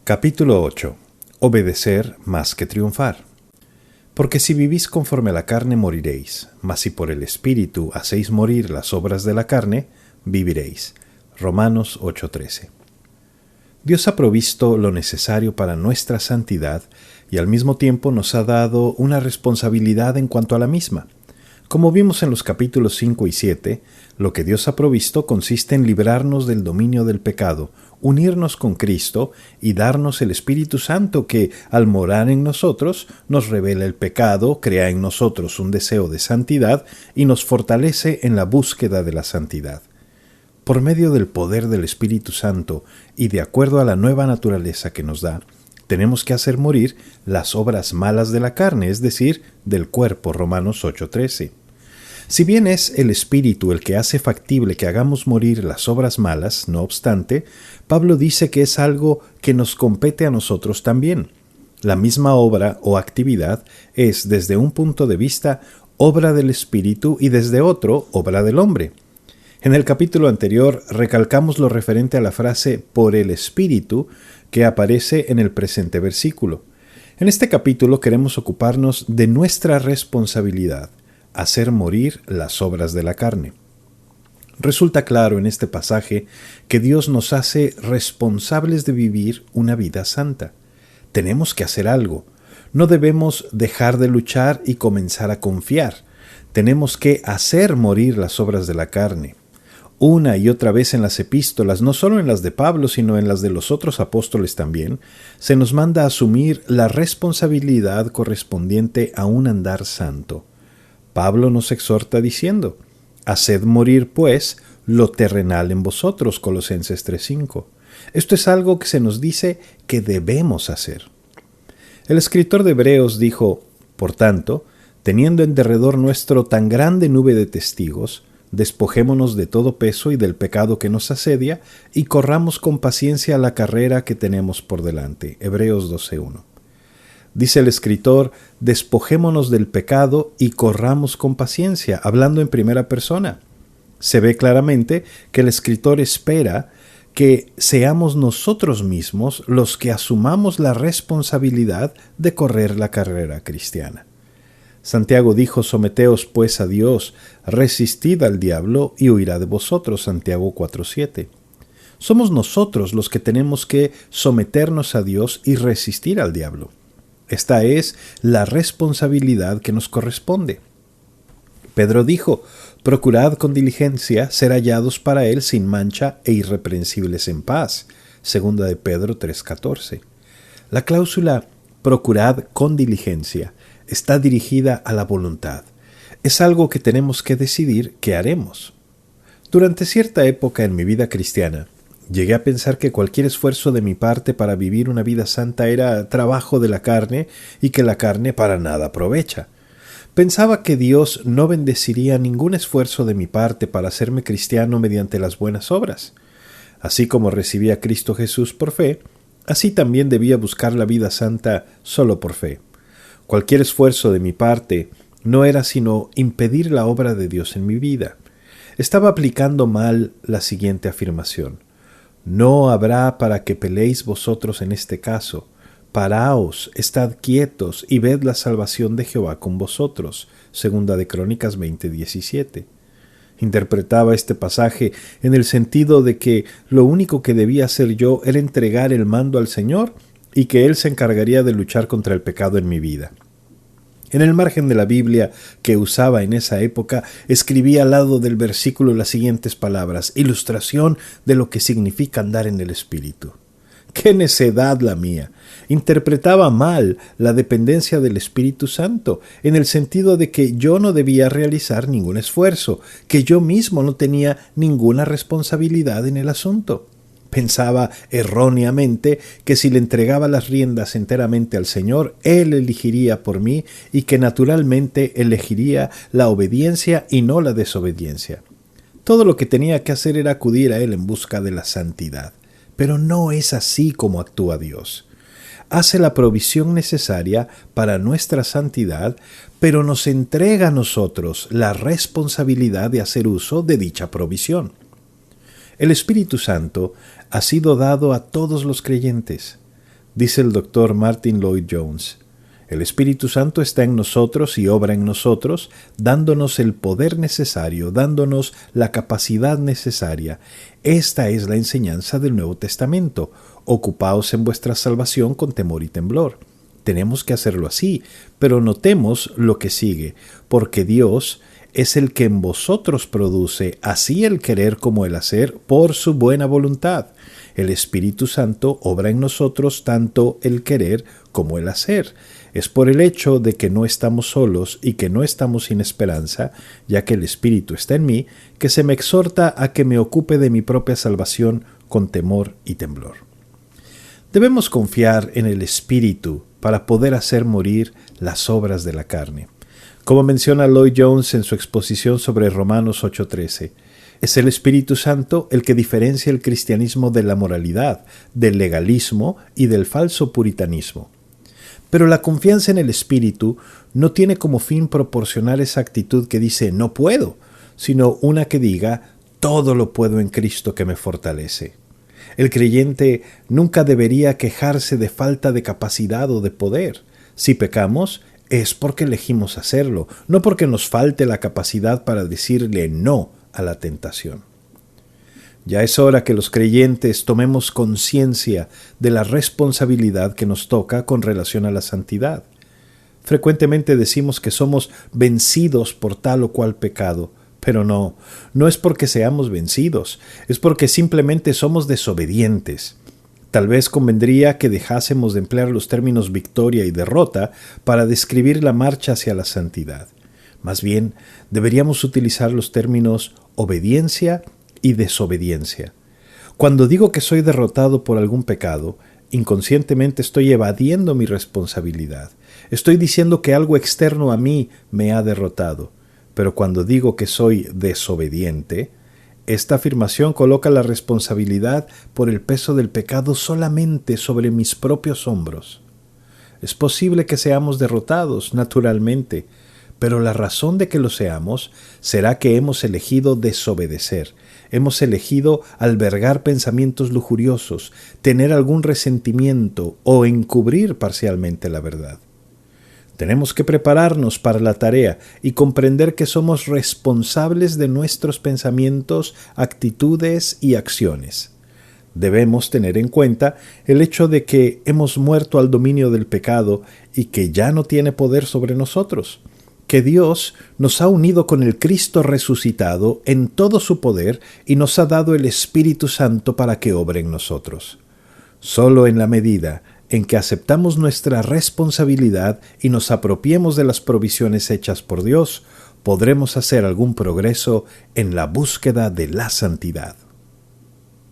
Capítulo 8. Obedecer más que triunfar. Porque si vivís conforme a la carne moriréis, mas si por el Espíritu hacéis morir las obras de la carne, viviréis. Romanos 8:13. Dios ha provisto lo necesario para nuestra santidad y al mismo tiempo nos ha dado una responsabilidad en cuanto a la misma. Como vimos en los capítulos 5 y 7, lo que Dios ha provisto consiste en librarnos del dominio del pecado, unirnos con Cristo y darnos el Espíritu Santo que, al morar en nosotros, nos revela el pecado, crea en nosotros un deseo de santidad y nos fortalece en la búsqueda de la santidad. Por medio del poder del Espíritu Santo y de acuerdo a la nueva naturaleza que nos da, tenemos que hacer morir las obras malas de la carne, es decir, del cuerpo, Romanos 8:13. Si bien es el Espíritu el que hace factible que hagamos morir las obras malas, no obstante, Pablo dice que es algo que nos compete a nosotros también. La misma obra o actividad es, desde un punto de vista, obra del Espíritu y desde otro, obra del hombre. En el capítulo anterior recalcamos lo referente a la frase «por el Espíritu» que aparece en el presente versículo. En este capítulo queremos ocuparnos de nuestra responsabilidad, hacer morir las obras de la carne. Resulta claro en este pasaje que Dios nos hace responsables de vivir una vida santa. Tenemos que hacer algo. No debemos dejar de luchar y comenzar a confiar. Tenemos que hacer morir las obras de la carne. Una y otra vez en las epístolas, no solo en las de Pablo, sino en las de los otros apóstoles también, se nos manda a asumir la responsabilidad correspondiente a un andar santo. Pablo nos exhorta diciendo: «Haced morir, pues, lo terrenal en vosotros», Colosenses 3:5. Esto es algo que se nos dice que debemos hacer. El escritor de Hebreos dijo: «Por tanto, teniendo en derredor nuestro tan grande nube de testigos, despojémonos de todo peso y del pecado que nos asedia, y corramos con paciencia la carrera que tenemos por delante». Hebreos 12:1. Dice el escritor: despojémonos del pecado y corramos con paciencia, hablando en primera persona. Se ve claramente que el escritor espera que seamos nosotros mismos los que asumamos la responsabilidad de correr la carrera cristiana. Santiago dijo: «Someteos pues a Dios, resistid al diablo y huirá de vosotros», Santiago 4:7. Somos nosotros los que tenemos que someternos a Dios y resistir al diablo. Esta es la responsabilidad que nos corresponde. Pedro dijo: «Procurad con diligencia ser hallados para él sin mancha e irreprensibles en paz», segunda de Pedro 3:14. La cláusula «procurad con diligencia» está dirigida a la voluntad. Es algo que tenemos que decidir qué haremos. Durante cierta época en mi vida cristiana, llegué a pensar que cualquier esfuerzo de mi parte para vivir una vida santa era trabajo de la carne y que la carne para nada aprovecha. Pensaba que Dios no bendeciría ningún esfuerzo de mi parte para hacerme cristiano mediante las buenas obras. Así como recibí a Cristo Jesús por fe, así también debía buscar la vida santa solo por fe. Cualquier esfuerzo de mi parte no era sino impedir la obra de Dios en mi vida. Estaba aplicando mal la siguiente afirmación: «No habrá para que peleéis vosotros en este caso. Paraos, estad quietos y ved la salvación de Jehová con vosotros». Segunda de Crónicas 20:17. Interpretaba este pasaje en el sentido de que lo único que debía hacer yo era entregar el mando al Señor y que Él se encargaría de luchar contra el pecado en mi vida. En el margen de la Biblia que usaba en esa época, escribí al lado del versículo las siguientes palabras: ilustración de lo que significa andar en el Espíritu. ¡Qué necedad la mía! Interpretaba mal la dependencia del Espíritu Santo, en el sentido de que yo no debía realizar ningún esfuerzo, que yo mismo no tenía ninguna responsabilidad en el asunto. Pensaba erróneamente que si le entregaba las riendas enteramente al Señor, Él elegiría por mí y que naturalmente elegiría la obediencia y no la desobediencia. Todo lo que tenía que hacer era acudir a Él en busca de la santidad. Pero no es así como actúa Dios. Hace la provisión necesaria para nuestra santidad, pero nos entrega a nosotros la responsabilidad de hacer uso de dicha provisión. El Espíritu Santo ha sido dado a todos los creyentes. Dice el doctor Martin Lloyd-Jones: el Espíritu Santo está en nosotros y obra en nosotros, dándonos el poder necesario, dándonos la capacidad necesaria. Esta es la enseñanza del Nuevo Testamento. Ocupaos en vuestra salvación con temor y temblor. Tenemos que hacerlo así, pero notemos lo que sigue, porque Dios es el que en vosotros produce así el querer como el hacer por su buena voluntad. El Espíritu Santo obra en nosotros tanto el querer como el hacer. Es por el hecho de que no estamos solos y que no estamos sin esperanza, ya que el Espíritu está en mí, que se me exhorta a que me ocupe de mi propia salvación con temor y temblor. Debemos confiar en el Espíritu para poder hacer morir las obras de la carne. Como menciona Lloyd-Jones en su exposición sobre Romanos 8:13, es el Espíritu Santo el que diferencia el cristianismo de la moralidad, del legalismo y del falso puritanismo. Pero la confianza en el Espíritu no tiene como fin proporcionar esa actitud que dice no puedo, sino una que diga todo lo puedo en Cristo que me fortalece. El creyente nunca debería quejarse de falta de capacidad o de poder. Si pecamos, es porque elegimos hacerlo, no porque nos falte la capacidad para decirle no a la tentación. Ya es hora que los creyentes tomemos conciencia de la responsabilidad que nos toca con relación a la santidad. Frecuentemente decimos que somos vencidos por tal o cual pecado, pero no es porque seamos vencidos, es porque simplemente somos desobedientes. Tal vez convendría que dejásemos de emplear los términos victoria y derrota para describir la marcha hacia la santidad. Más bien, deberíamos utilizar los términos obediencia y desobediencia. Cuando digo que soy derrotado por algún pecado, inconscientemente estoy evadiendo mi responsabilidad. Estoy diciendo que algo externo a mí me ha derrotado. Pero cuando digo que soy desobediente, esta afirmación coloca la responsabilidad por el peso del pecado solamente sobre mis propios hombros. Es posible que seamos derrotados, naturalmente, pero la razón de que lo seamos será que hemos elegido desobedecer. Hemos elegido albergar pensamientos lujuriosos, tener algún resentimiento o encubrir parcialmente la verdad. Tenemos que prepararnos para la tarea y comprender que somos responsables de nuestros pensamientos, actitudes y acciones. Debemos tener en cuenta el hecho de que hemos muerto al dominio del pecado y que ya no tiene poder sobre nosotros, que Dios nos ha unido con el Cristo resucitado en todo su poder y nos ha dado el Espíritu Santo para que obre en nosotros. Solo en la medida en que aceptamos nuestra responsabilidad y nos apropiemos de las provisiones hechas por Dios, podremos hacer algún progreso en la búsqueda de la santidad.